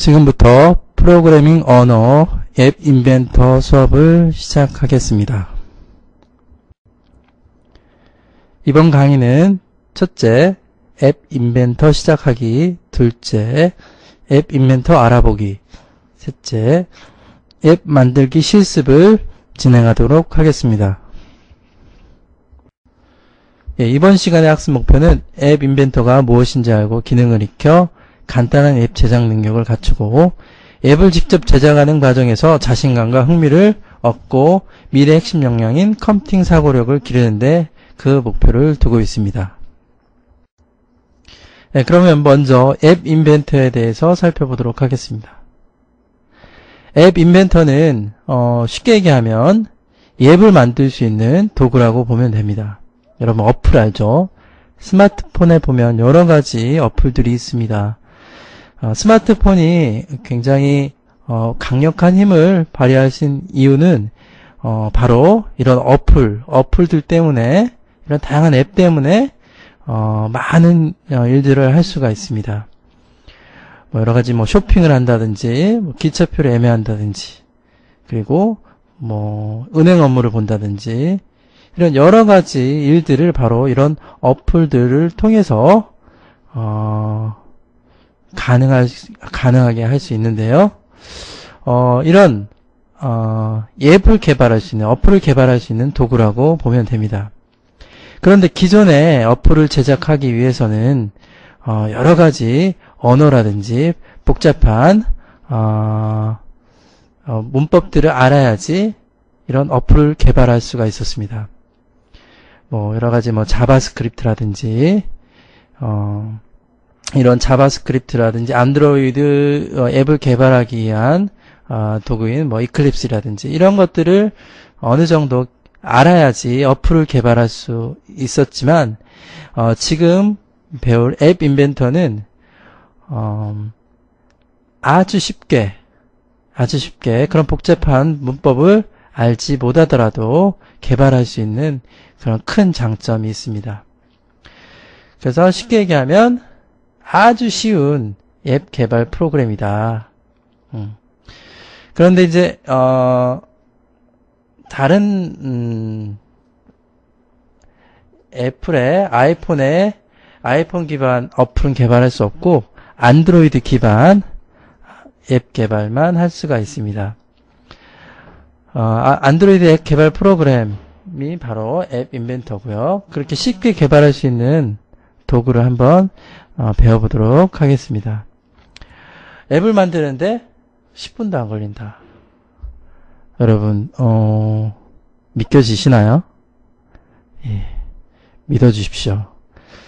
지금부터 프로그래밍 언어 앱 인벤터 수업을 시작하겠습니다. 이번 강의는 첫째, 앱 인벤터 시작하기, 둘째, 앱 인벤터 알아보기, 셋째, 앱 만들기 실습을 진행하도록 하겠습니다. 이번 시간의 학습 목표는 앱 인벤터가 무엇인지 알고 기능을 익혀 간단한 앱 제작 능력을 갖추고 앱을 직접 제작하는 과정에서 자신감과 흥미를 얻고 미래 핵심 역량인 컴퓨팅 사고력을 기르는데 그 목표를 두고 있습니다. 그러면 먼저 앱 인벤터에 대해서 살펴보도록 하겠습니다. 앱 인벤터는 쉽게 얘기하면 앱을 만들 수 있는 도구라고 보면 됩니다. 여러분 어플 알죠? 스마트폰에 보면 여러가지 어플들이 있습니다. 스마트폰이 굉장히 강력한 힘을 발휘하신 이유는 바로 이런 어플들 때문에, 이런 다양한 앱 때문에 많은 일들을 할 수가 있습니다. 여러가지 쇼핑을 한다든지, 기차표를 예매한다든지, 그리고 은행 업무를 본다든지, 이런 여러가지 일들을 바로 이런 어플들을 통해서 가능하게 할 수 있는데요. 이런 앱을 개발할 수 있는, 어플을 개발할 수 있는 도구라고 보면 됩니다. 그런데 기존의 어플을 제작하기 위해서는 여러가지 언어라든지 복잡한 문법들을 알아야지 이런 어플을 개발할 수가 있었습니다. 여러가지 자바스크립트라든지 이런 자바스크립트라든지 안드로이드 앱을 개발하기 위한 도구인 이클립스라든지 이런 것들을 어느 정도 알아야지 어플을 개발할 수 있었지만 지금 배울 앱 인벤터는 아주 쉽게 그런 복잡한 문법을 알지 못하더라도 개발할 수 있는 그런 큰 장점이 있습니다. 그래서 쉽게 얘기하면 아주 쉬운 앱 개발 프로그램이다. 그런데 이제 다른 애플의 아이폰 기반 어플은 개발할 수 없고 안드로이드 기반 앱 개발만 할 수가 있습니다. 안드로이드 앱 개발 프로그램이 바로 앱 인벤터고요. 그렇게 쉽게 개발할 수 있는 도구를 한번 배워보도록 하겠습니다. 앱을 만드는데 10분도 안 걸린다. 여러분 믿겨지시나요? 예, 믿어주십시오.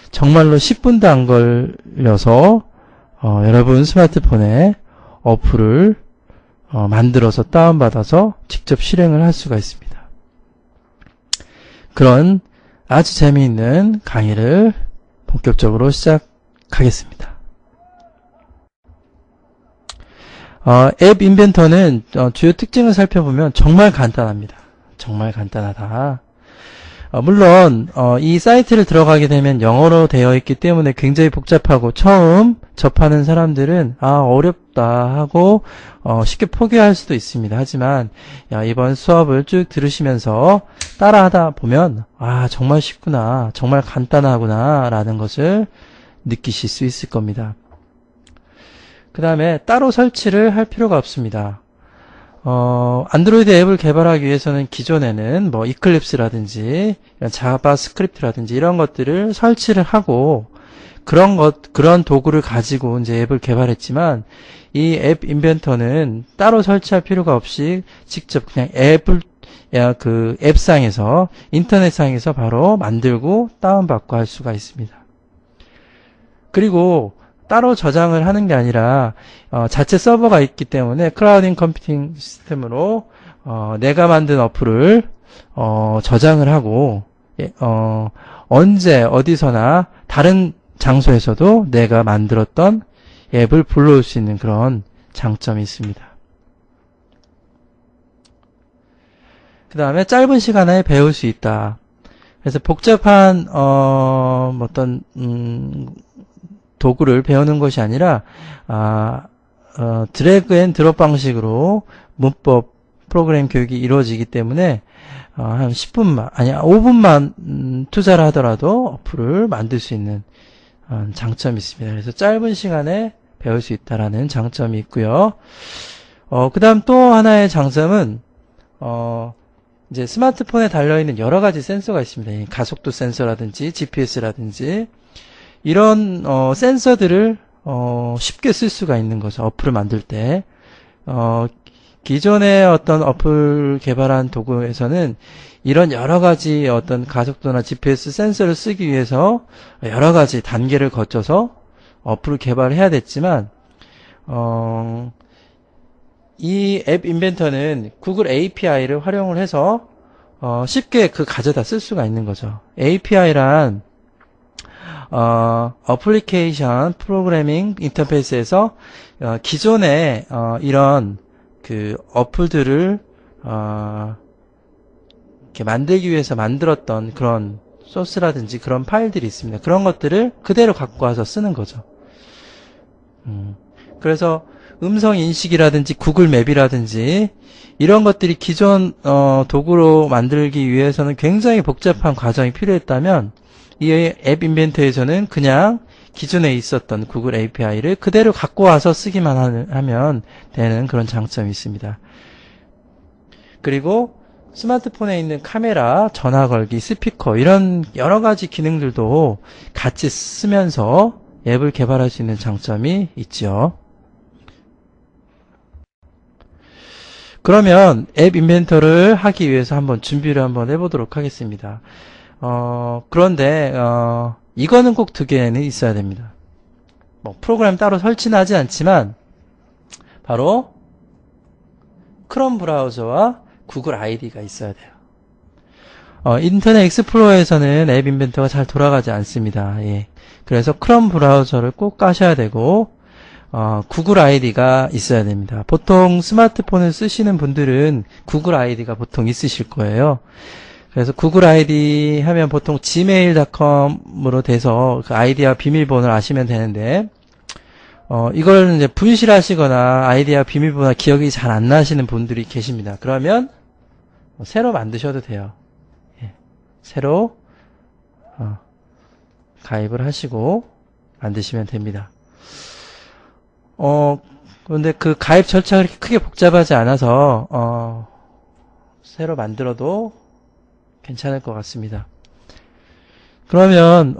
정말로 10분도 안 걸려서 여러분 스마트폰에 어플을 만들어서 다운받아서 직접 실행을 할 수가 있습니다. 그런 아주 재미있는 강의를 본격적으로 시작하겠습니다. 앱 인벤터는 주요 특징을 살펴보면 정말 간단합니다. 정말 간단하다. 물론 이 사이트를 들어가게 되면 영어로 되어 있기 때문에 굉장히 복잡하고 처음 접하는 사람들은 어렵다 하고 쉽게 포기할 수도 있습니다. 하지만 이번 수업을 쭉 들으시면서 따라하다 보면 정말 쉽구나, 정말 간단하구나 라는 것을 느끼실 수 있을 겁니다. 그 다음에 따로 설치를 할 필요가 없습니다. 안드로이드 앱을 개발하기 위해서는 기존에는 이클립스라든지 자바스크립트라든지 이런 것들을 설치를 하고 그런 도구를 가지고 이제 앱을 개발했지만 이 앱 인벤터는 따로 설치할 필요가 없이 직접 그냥 앱상에서 인터넷상에서 바로 만들고 다운받고 할 수가 있습니다. 그리고 따로 저장을 하는 게 아니라 자체 서버가 있기 때문에 클라우딩 컴퓨팅 시스템으로 내가 만든 어플을 저장을 하고 언제 어디서나 다른 장소에서도 내가 만들었던 앱을 불러올 수 있는 그런 장점이 있습니다. 그 다음에 짧은 시간 안에 배울 수 있다. 그래서 복잡한 어떤 도구를 배우는 것이 아니라 드래그 앤 드롭 방식으로 문법 프로그램 교육이 이루어지기 때문에 한 10분만, 아니 5분만 투자를 하더라도 어플을 만들 수 있는 장점이 있습니다. 그래서 짧은 시간에 배울 수 있다라는 장점이 있고요. 그 다음 또 하나의 장점은 이제 스마트폰에 달려있는 여러 가지 센서가 있습니다. 가속도 센서라든지 GPS라든지 이런 센서들을 쉽게 쓸 수가 있는 거죠. 어플을 만들 때. 기존의 어떤 어플 개발한 도구에서는 이런 여러 가지 어떤 가속도나 GPS 센서를 쓰기 위해서 여러 가지 단계를 거쳐서 어플을 개발해야 됐지만, 이 앱 인벤터는 구글 API를 활용을 해서 쉽게 가져다 쓸 수가 있는 거죠. API란 어플리케이션 프로그래밍 인터페이스에서 기존에 이런 어플들을 이렇게 만들기 위해서 만들었던 그런 소스라든지 그런 파일들이 있습니다. 그런 것들을 그대로 갖고 와서 쓰는 거죠. 그래서 음성 인식이라든지 구글 맵이라든지 이런 것들이 기존 도구로 만들기 위해서는 굉장히 복잡한 과정이 필요했다면 이 앱 인벤터에서는 그냥 기존에 있었던 구글 API를 그대로 갖고 와서 쓰기만 하면 되는 그런 장점이 있습니다. 그리고 스마트폰에 있는 카메라, 전화 걸기, 스피커 이런 여러 가지 기능들도 같이 쓰면서 앱을 개발할 수 있는 장점이 있죠. 그러면 앱 인벤터를 하기 위해서 한번 준비를 한번 해보도록 하겠습니다. 그런데 이거는 꼭 두 개는 있어야 됩니다. 뭐 프로그램 따로 설치는 하지 않지만 바로 크롬 브라우저와 구글 아이디가 있어야 돼요. 인터넷 익스플로러에서는 앱 인벤터가 잘 돌아가지 않습니다. 예. 그래서 크롬 브라우저를 꼭 까셔야 되고 구글 아이디가 있어야 됩니다. 보통 스마트폰을 쓰시는 분들은 구글 아이디가 보통 있으실 거예요. 그래서 구글 아이디 하면 보통 gmail.com으로 돼서 그 아이디와 비밀번호를 아시면 되는데 이걸 이제 분실하시거나 아이디와 비밀번호 기억이 잘 안 나시는 분들이 계십니다. 그러면 새로 만드셔도 돼요. 예. 새로 가입을 하시고 만드시면 됩니다. 그런데 그 가입 절차가 그렇게 크게 복잡하지 않아서 새로 만들어도 괜찮을 것 같습니다. 그러면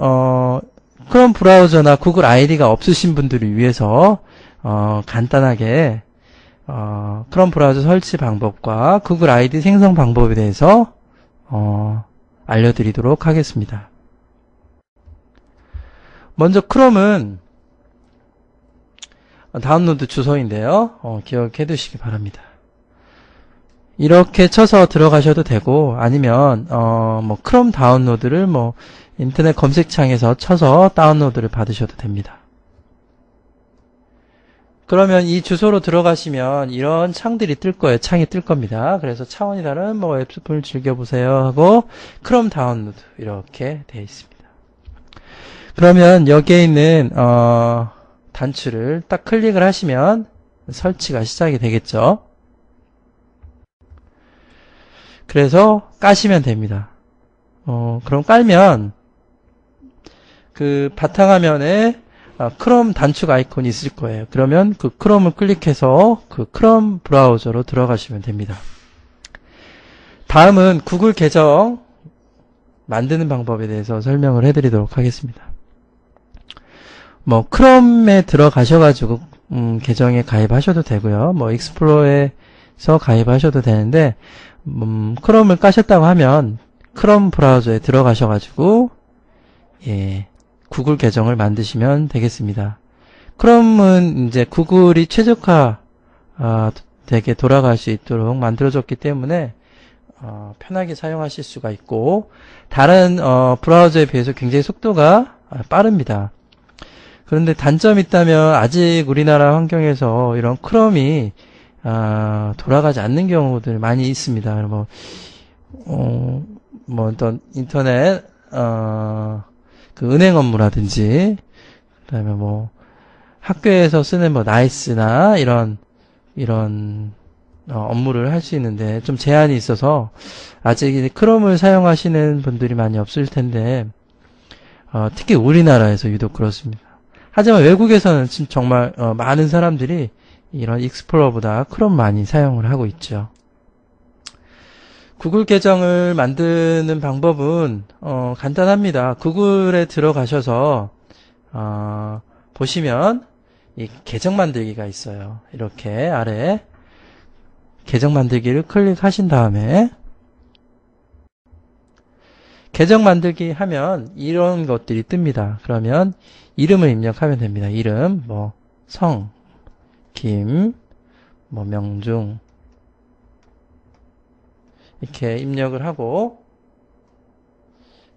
크롬 브라우저나 구글 아이디가 없으신 분들을 위해서 간단하게 크롬 브라우저 설치 방법과 구글 아이디 생성 방법에 대해서 알려드리도록 하겠습니다. 먼저 크롬은 다운로드 주소인데요. 기억해 두시기 바랍니다. 이렇게 쳐서 들어가셔도 되고 아니면 뭐 크롬 다운로드를 뭐 인터넷 검색창에서 쳐서 다운로드를 받으셔도 됩니다. 그러면 이 주소로 들어가시면 이런 창들이 뜰 거예요. 창이 뜰 겁니다. 그래서 차원이 다른 뭐 웹스폰을 즐겨보세요 하고 크롬 다운로드 이렇게 되어 있습니다. 그러면 여기에 있는 단추를 딱 클릭을 하시면 설치가 시작이 되겠죠. 그래서 까시면 됩니다. 그럼 깔면 그 바탕화면에 크롬 단축 아이콘이 있을 거예요. 그러면 그 크롬을 클릭해서 그 크롬 브라우저로 들어가시면 됩니다. 다음은 구글 계정 만드는 방법에 대해서 설명을 해드리도록 하겠습니다. 뭐 크롬에 들어가셔가지고 계정에 가입하셔도 되고요. 뭐 익스플로러에서 가입하셔도 되는데 크롬을 까셨다고 하면 크롬 브라우저에 들어가셔가지고 예, 구글 계정을 만드시면 되겠습니다. 크롬은 이제 구글이 최적화 되게 돌아갈 수 있도록 만들어졌기 때문에 편하게 사용하실 수가 있고 다른 브라우저에 비해서 굉장히 속도가 빠릅니다. 그런데 단점이 있다면 아직 우리나라 환경에서 이런 크롬이 돌아가지 않는 경우들 많이 있습니다. 뭐 어떤 인터넷 그 은행 업무라든지 그다음에 뭐 학교에서 쓰는 뭐 나이스나 이런 업무를 할 수 있는데 좀 제한이 있어서 아직 크롬을 사용하시는 분들이 많이 없을 텐데 특히 우리나라에서 유독 그렇습니다. 하지만 외국에서는 정말 많은 사람들이 이런 익스플로러보다 크롬 많이 사용을 하고 있죠. 구글 계정을 만드는 방법은 간단합니다. 구글에 들어가셔서 보시면 이 계정 만들기가 있어요. 이렇게 아래 계정 만들기를 클릭하신 다음에 계정 만들기 하면 이런 것들이 뜹니다. 그러면 이름을 입력하면 됩니다. 이름, 뭐 성, 김, 뭐 명중 이렇게 입력을 하고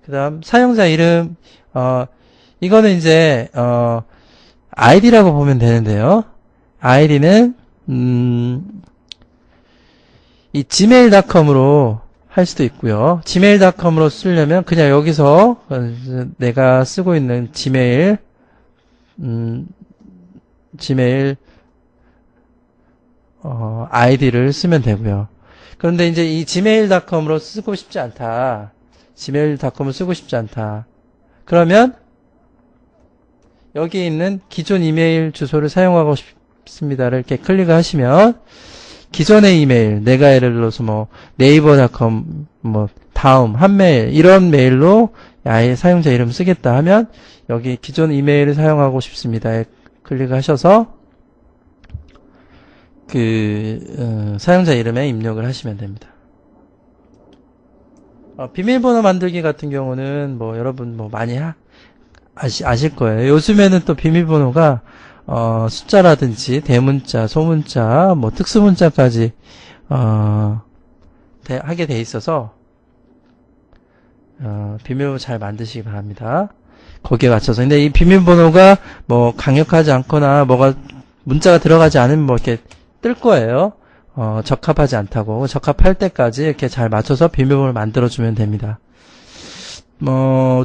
그 다음 사용자 이름 이거는 이제 아이디라고 보면 되는데요. 아이디는 이 gmail.com으로 할 수도 있고요. gmail.com으로 쓰려면 그냥 여기서 내가 쓰고 있는 gmail 아이디를 쓰면 되고요. 그런데 이제 이 gmail.com으로 쓰고 싶지 않다. gmail.com을 쓰고 싶지 않다. 그러면 여기 있는 기존 이메일 주소를 사용하고 싶습니다를 이렇게 클릭하시면 기존의 이메일, 내가 예를 들어서 뭐 네이버.com, 뭐 다음, 한메일 이런 메일로 아예 사용자 이름 쓰겠다 하면 여기 기존 이메일을 사용하고 싶습니다에 클릭하셔서 사용자 이름에 입력을 하시면 됩니다. 비밀번호 만들기 같은 경우는 뭐 여러분 뭐 많이 아실 거예요. 요즘에는 또 비밀번호가 숫자라든지 대문자, 소문자, 뭐 특수문자까지 하게 돼 있어서 비밀번호 잘 만드시기 바랍니다. 거기에 맞춰서. 근데 이 비밀번호가 뭐 강력하지 않거나 뭐가 문자가 들어가지 않으면 뭐 이렇게 뜰 거예요. 적합하지 않다고. 적합할 때까지 이렇게 잘 맞춰서 비밀번호를 만들어주면 됩니다.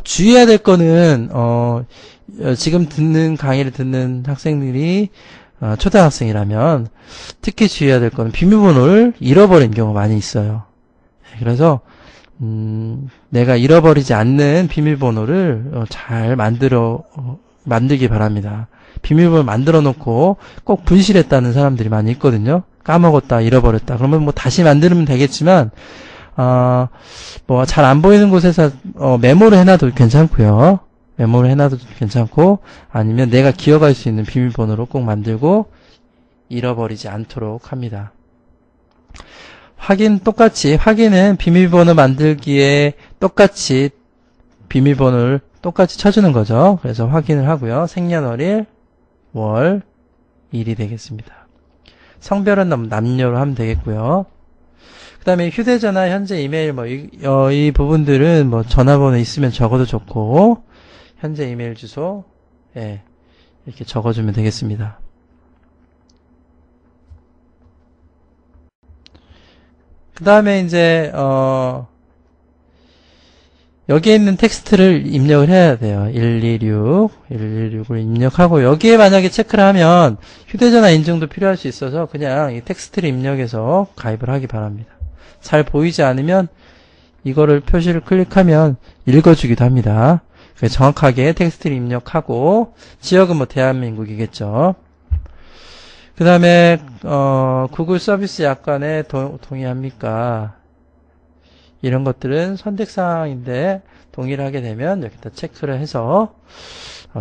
주의해야 될 거는, 지금 강의를 듣는 학생들이, 초등학생이라면, 특히 주의해야 될 거는 비밀번호를 잃어버린 경우가 많이 있어요. 그래서, 내가 잃어버리지 않는 비밀번호를 잘 만들기 바랍니다. 비밀번호 만들어 놓고 꼭 분실했다는 사람들이 많이 있거든요. 까먹었다, 잃어버렸다. 그러면 뭐 다시 만들면 되겠지만, 뭐 잘 안 보이는 곳에서 메모를 해놔도 괜찮고요. 메모를 해놔도 괜찮고 아니면 내가 기억할 수 있는 비밀번호로 꼭 만들고 잃어버리지 않도록 합니다. 확인은 비밀번호 만들기에 똑같이 비밀번호를 똑같이 쳐주는 거죠. 그래서 확인을 하고요. 생년월일, 월, 일이 되겠습니다. 성별은 남녀로 하면 되겠고요. 그 다음에 휴대전화, 현재 이메일, 이 부분들은 뭐 전화번호 있으면 적어도 좋고, 현재 이메일 주소, 예, 이렇게 적어주면 되겠습니다. 그 다음에 이제, 여기에 있는 텍스트를 입력을 해야 돼요. 126을 입력하고, 여기에 만약에 체크를 하면 휴대전화 인증도 필요할 수 있어서 그냥 이 텍스트를 입력해서 가입을 하기 바랍니다. 잘 보이지 않으면 이거를 표시를 클릭하면 읽어주기도 합니다. 그래서 정확하게 텍스트를 입력하고 지역은 뭐 대한민국이겠죠. 그 다음에 구글 서비스 약관에 동의합니까? 이런 것들은 선택사항인데 동의를 하게 되면 여기다 체크를 해서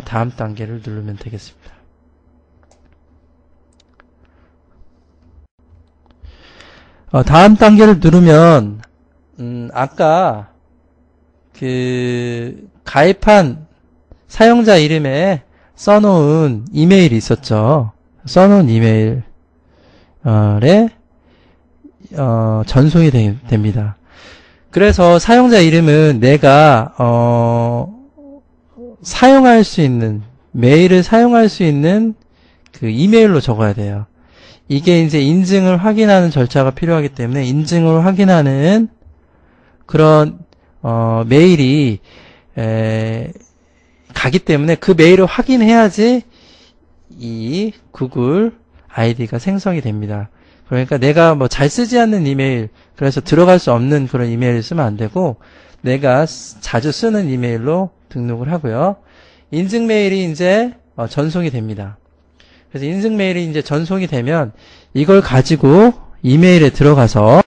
다음 단계를 누르면 되겠습니다. 다음 단계를 누르면 아까 가입한 사용자 이름에 써놓은 이메일이 있었죠. 써놓은 이메일에 전송이 됩니다. 그래서 사용자 이름은 내가 사용할 수 있는 메일을 사용할 수 있는 그 이메일로 적어야 돼요. 이게 이제 인증을 확인하는 절차가 필요하기 때문에 인증을 확인하는 그런 메일이 가기 때문에 그 메일을 확인해야지 이 구글 아이디가 생성이 됩니다. 그러니까 내가 뭐 잘 쓰지 않는 이메일, 그래서 들어갈 수 없는 그런 이메일을 쓰면 안 되고, 내가 자주 쓰는 이메일로 등록을 하고요. 인증 메일이 이제 전송이 됩니다. 그래서 인증 메일이 이제 전송이 되면 이걸 가지고 이메일에 들어가서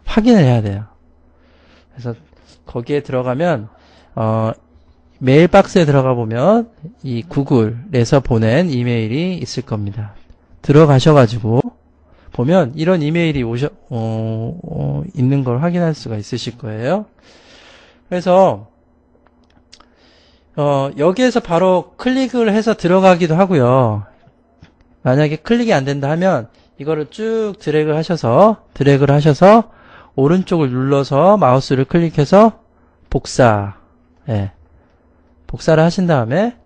확인을 해야 돼요. 그래서 거기에 들어가면 메일 박스에 들어가 보면 이 구글에서 보낸 이메일이 있을 겁니다. 들어가셔가지고 보면 이런 이메일이 있는 걸 확인할 수가 있으실 거예요. 그래서 여기에서 바로 클릭을 해서 들어가기도 하고요. 만약에 클릭이 안 된다 하면 이거를 쭉 드래그를 하셔서 오른쪽을 눌러서 마우스를 클릭해서 복사, 복사를 하신 다음에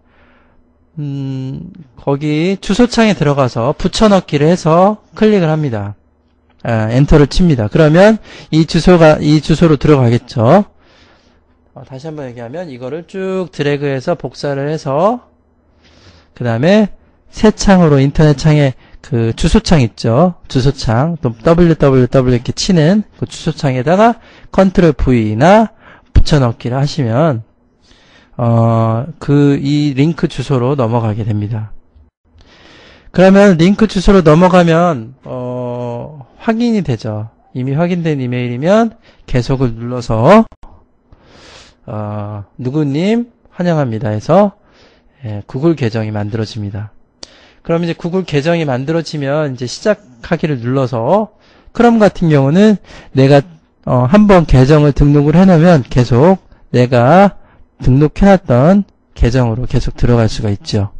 거기 주소창에 들어가서 붙여넣기를 해서 클릭을 합니다. 엔터를 칩니다. 그러면 이 주소로 들어가겠죠. 다시 한번 얘기하면 이거를 쭉 드래그해서 복사를 해서 그 다음에 새 창으로 인터넷 창에 그 주소창 있죠. 주소창 또 www 이렇게 치는 그 주소창에다가 컨트롤 V나 붙여넣기를 하시면 이 링크 주소로 넘어가게 됩니다. 그러면 링크 주소로 넘어가면 확인이 되죠. 이미 확인된 이메일이면 계속을 눌러서 누구님 환영합니다 해서 구글 계정이 만들어집니다. 그럼 이제 구글 계정이 만들어지면 이제 시작하기를 눌러서 크롬 같은 경우는 내가 한번 계정을 등록을 해놓으면 계속 내가 등록해놨던 계정으로 계속 들어갈 수가 있죠.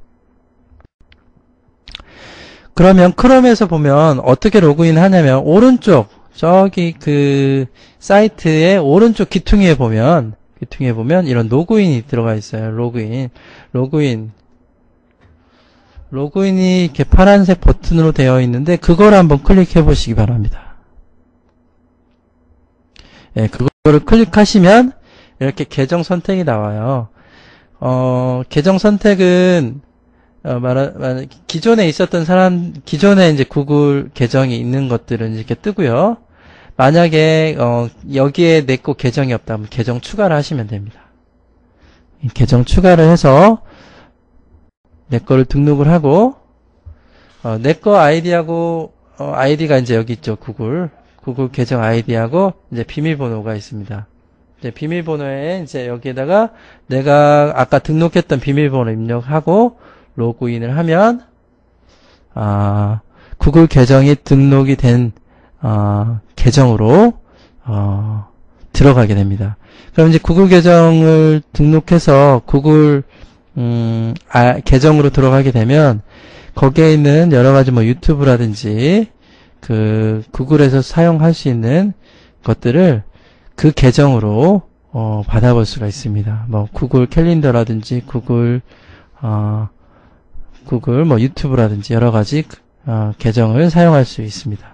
그러면 크롬에서 보면 어떻게 로그인 하냐면 오른쪽 저기 그 사이트의 오른쪽 귀퉁이에 보면 이런 로그인이 들어가 있어요. 로그인이 이렇게 파란색 버튼으로 되어 있는데 그걸 한번 클릭해 보시기 바랍니다. 그거를 클릭하시면 이렇게 계정 선택이 나와요. 계정 선택은 기존에 있었던 기존에 이제 구글 계정이 있는 것들은 이렇게 뜨고요. 만약에 여기에 내 거 계정이 없다면 계정 추가를 하시면 됩니다. 계정 추가를 해서 내 거를 등록을 하고 내 거 아이디하고 아이디가 이제 여기 있죠. 구글 계정 아이디하고 이제 비밀번호가 있습니다. 이제 비밀번호에 이제 여기에다가 내가 아까 등록했던 비밀번호 입력하고 로그인을 하면 구글 계정이 등록이 된 계정으로 들어가게 됩니다. 그럼 이제 구글 계정을 등록해서 구글 계정으로 들어가게 되면 거기에 있는 여러 가지 뭐 유튜브라든지 그 구글에서 사용할 수 있는 것들을 그 계정으로 받아볼 수가 있습니다. 뭐 구글 캘린더라든지 구글 뭐 유튜브라든지 여러 가지 계정을 사용할 수 있습니다.